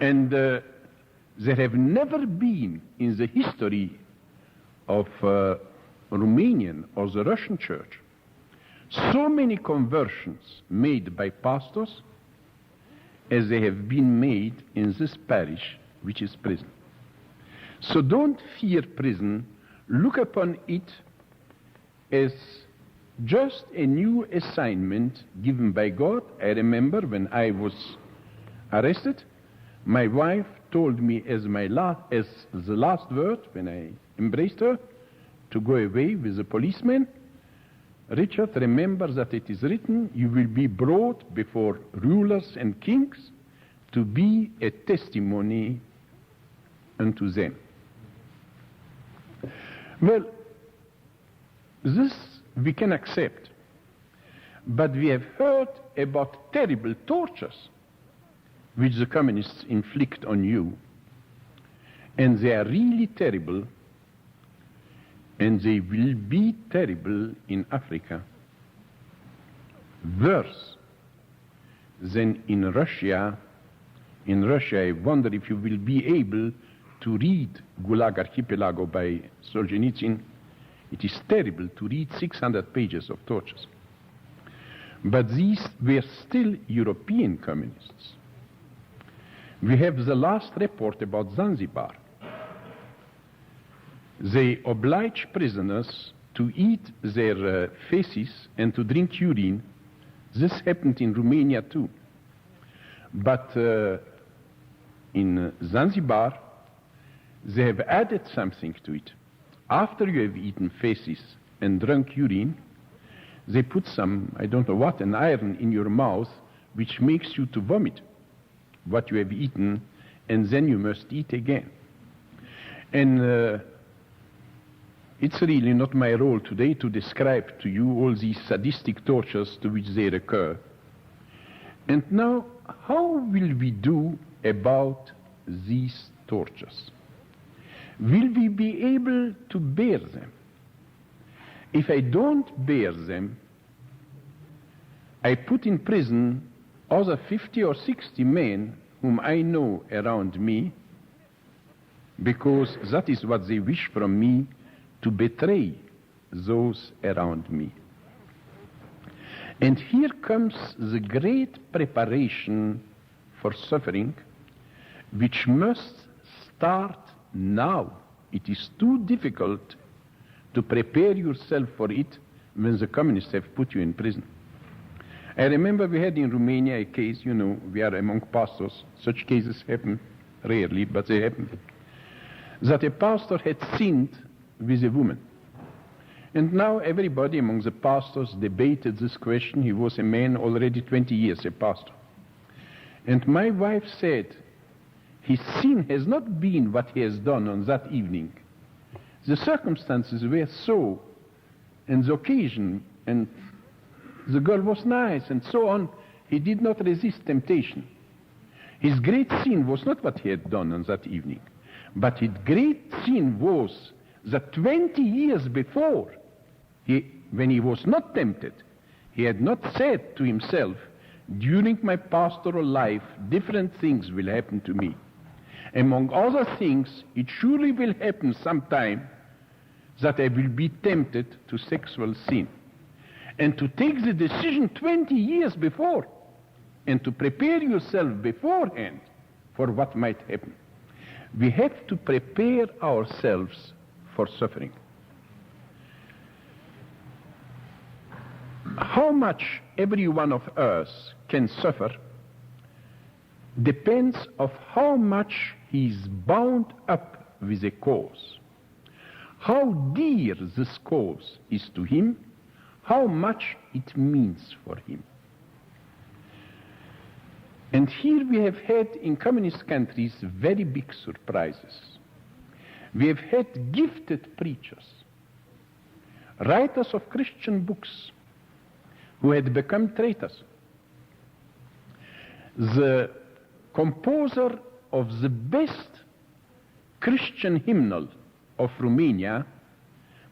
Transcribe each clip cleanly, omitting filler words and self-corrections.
And there have never been in the history of Romanian or the Russian church so many conversions made by pastors as they have been made in this parish, which is prison. So don't fear prison. Look upon it as just a new assignment given by God. I remember when I was arrested, my wife told me as the last word when I embraced her to go away with the policeman, Richard, remember that it is written, you will be brought before rulers and kings to be a testimony unto them. Well, this we can accept, but we have heard about terrible tortures which the communists inflict on you, and they are really terrible, and they will be terrible in Africa, worse than in Russia. In Russia, I wonder if you will be able to read Gulag Archipelago by Solzhenitsyn. It is terrible to read 600 pages of tortures. But these were still European communists. We have the last report about Zanzibar. They oblige prisoners to eat their feces and to drink urine. This happened in Romania too. But in Zanzibar, they have added something to it. After you have eaten feces and drunk urine, they put some, I don't know what, an iron in your mouth, which makes you to vomit what you have eaten, and then you must eat again. And it's really not my role today to describe to you all these sadistic tortures to which they recur. And now, how will we do about these tortures? Will we be able to bear them? If I don't bear them, I put in prison other 50 or 60 men whom I know around me, because that is what they wish from me, to betray those around me. And here comes the great preparation for suffering, which must start now. It is too difficult to prepare yourself for it when the communists have put you in prison. I remember we had in Romania a case, you know, we are among pastors, such cases happen rarely, but they happen, that a pastor had sinned with a woman. And now everybody among the pastors debated this question. He was a man already 20 years, a pastor. And my wife said, his sin has not been what he has done on that evening. The circumstances were so, and the occasion, and the girl was nice, and so on. He did not resist temptation. His great sin was not what he had done on that evening, but his great sin was that 20 years before, when he was not tempted, he had not said to himself, during my pastoral life, different things will happen to me. Among other things, it surely will happen sometime that I will be tempted to sexual sin. And to take the decision 20 years before, and to prepare yourself beforehand for what might happen. We have to prepare ourselves for suffering. How much every one of us can suffer depends on how much he is bound up with a cause. How dear this cause is to him, how much it means for him. And here we have had in communist countries very big surprises. We have had gifted preachers, writers of Christian books, who had become traitors. The composer of the best Christian hymnal of Romania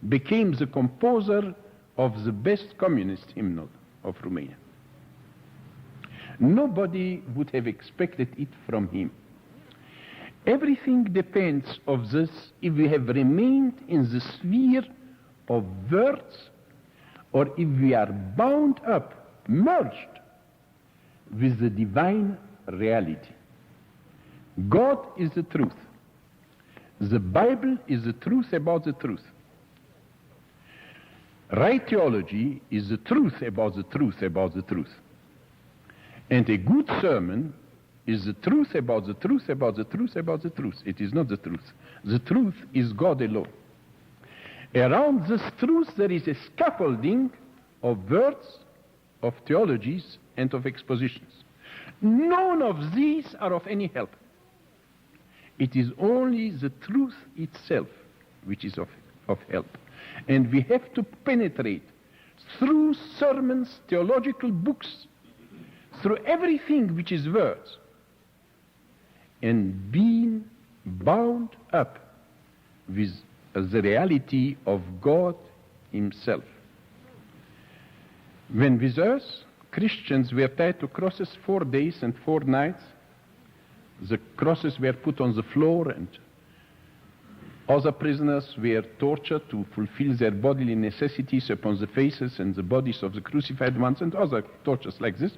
became the composer of the best communist hymnal of Romania. Nobody would have expected it from him. Everything depends of this if we have remained in the sphere of words or if we are bound up, merged with the divine reality. God is the truth. The Bible is the truth about the truth. Right theology is the truth about the truth about the truth. And a good sermon is the truth about the truth about the truth about the truth. It is not the truth. The truth is God alone. Around this truth there is a scaffolding of words, of theologies, and of expositions. None of these are of any help. It is only the truth itself which is of help. And we have to penetrate through sermons, theological books, through everything which is words, and being bound up with the reality of God himself. When with us, Christians were tied to crosses 4 days and 4 nights, the crosses were put on the floor and other prisoners were tortured to fulfill their bodily necessities upon the faces and the bodies of the crucified ones and other tortures like this.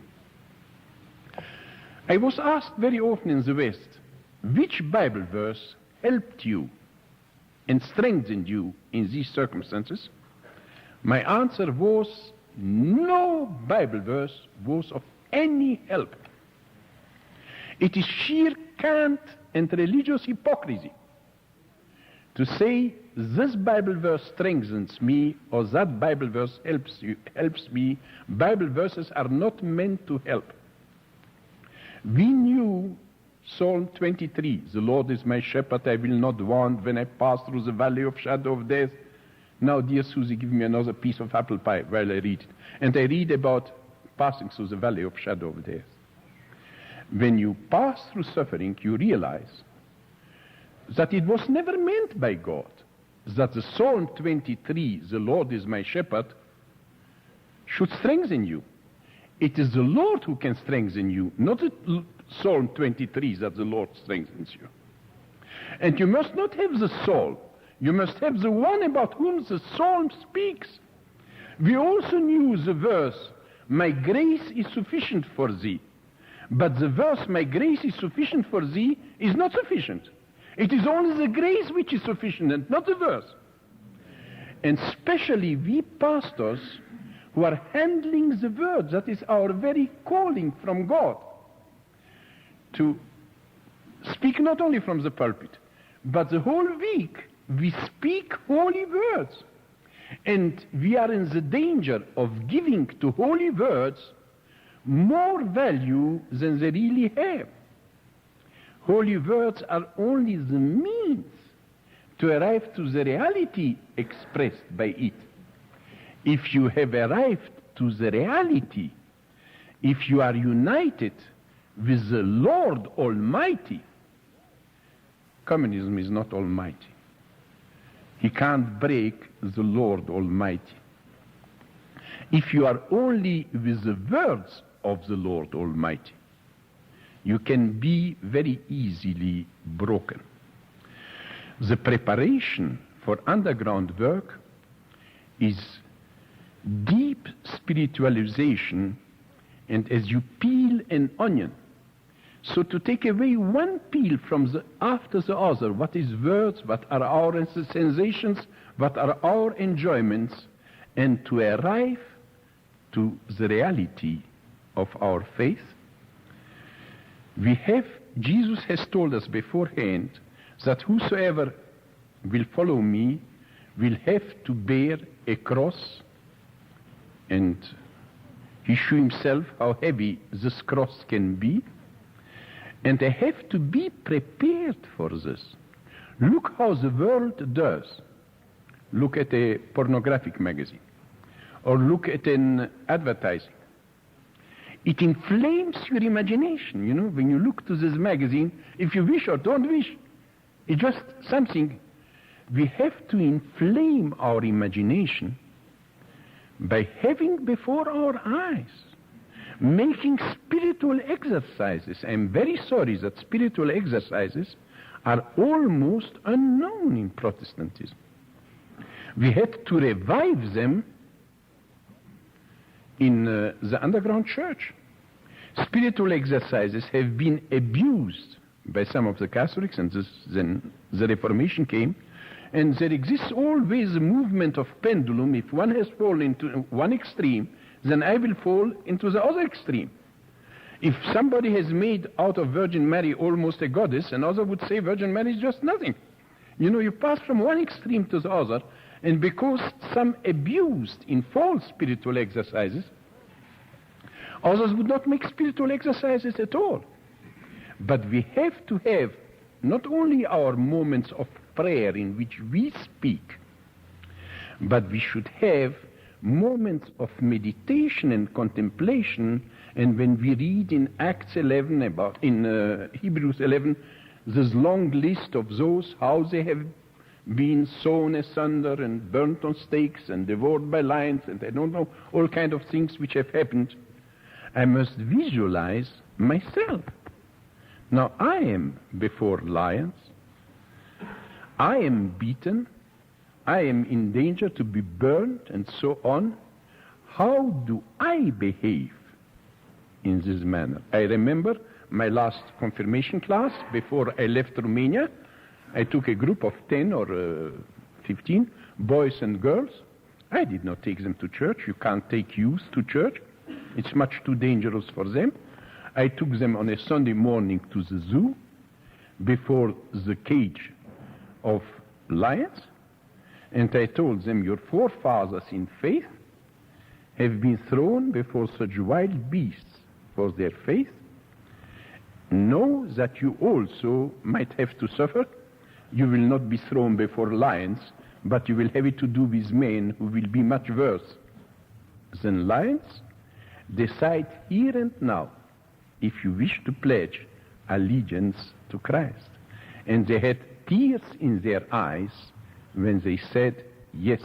I was asked very often in the West, which Bible verse helped you and strengthened you in these circumstances? My answer was, no Bible verse was of any help. It is sheer cant and religious hypocrisy to say this Bible verse strengthens me or that Bible verse helps me. Bible verses are not meant to help. We knew Psalm 23, the Lord is my shepherd, I will not want when I pass through the valley of shadow of death. Now, dear Susie, give me another piece of apple pie while I read it. And I read about passing through the valley of shadow of death. When you pass through suffering, you realize that it was never meant by God that the Psalm 23, the Lord is my shepherd, should strengthen you. It is the Lord who can strengthen you, not the Psalm 23 that the Lord strengthens you. And you must not have the Psalm. You must have the one about whom the Psalm speaks. We also knew the verse, my grace is sufficient for thee. But the verse, my grace is sufficient for thee, is not sufficient. It is only the grace which is sufficient and not the verse. And especially we pastors who are handling the words, that is our very calling from God, to speak not only from the pulpit, but the whole week we speak holy words. And we are in the danger of giving to holy words more value than they really have. Holy words are only the means to arrive to the reality expressed by it. If you have arrived to the reality, if you are united with the Lord Almighty, communism is not almighty. He can't break the Lord Almighty. If you are only with the words of the Lord Almighty, you can be very easily broken. The preparation for underground work is deep spiritualization, and as you peel an onion, so to take away one peel from after the other, what is words, what are our sensations, what are our enjoyments, and to arrive to the reality of our faith, Jesus has told us beforehand that whosoever will follow me will have to bear a cross, and he showed himself how heavy this cross can be, and I have to be prepared for this. Look how the world does. Look at a pornographic magazine, or look at an advertising. It inflames your imagination, you know, when you look to this magazine, if you wish or don't wish. It's just something. We have to inflame our imagination by having before our eyes, making spiritual exercises. I'm very sorry that spiritual exercises are almost unknown in Protestantism. We had to revive them in the underground church. Spiritual exercises have been abused by some of the Catholics, and then the Reformation came, and there exists always a movement of pendulum. If one has fallen into one extreme, then I will fall into the other extreme. If somebody has made out of Virgin Mary almost a goddess, another would say Virgin Mary is just nothing. You pass from one extreme to the other, and because some abused in false spiritual exercises, others would not make spiritual exercises at all. But we have to have not only our moments of prayer in which we speak, but we should have moments of meditation and contemplation. And when we read in Acts 11, in Hebrews 11, this long list of those, how they have been sawn asunder and burnt on stakes and devoured by lions, and I don't know, all kind of things which have happened, I must visualize myself. Now I am before lions, I am beaten, I am in danger to be burned, and so on. How do I behave in this manner? I remember my last confirmation class before I left Romania. I took a group of 10 or 15 boys and girls. I did not take them to church. You can't take youth to church. It's much too dangerous for them. I took them on a Sunday morning to the zoo before the cage of lions, and I told them, your forefathers in faith have been thrown before such wild beasts for their faith. Know that you also might have to suffer. You will not be thrown before lions, but you will have it to do with men who will be much worse than lions. Decide here and now if you wish to pledge allegiance to Christ. And they had tears in their eyes when they said yes.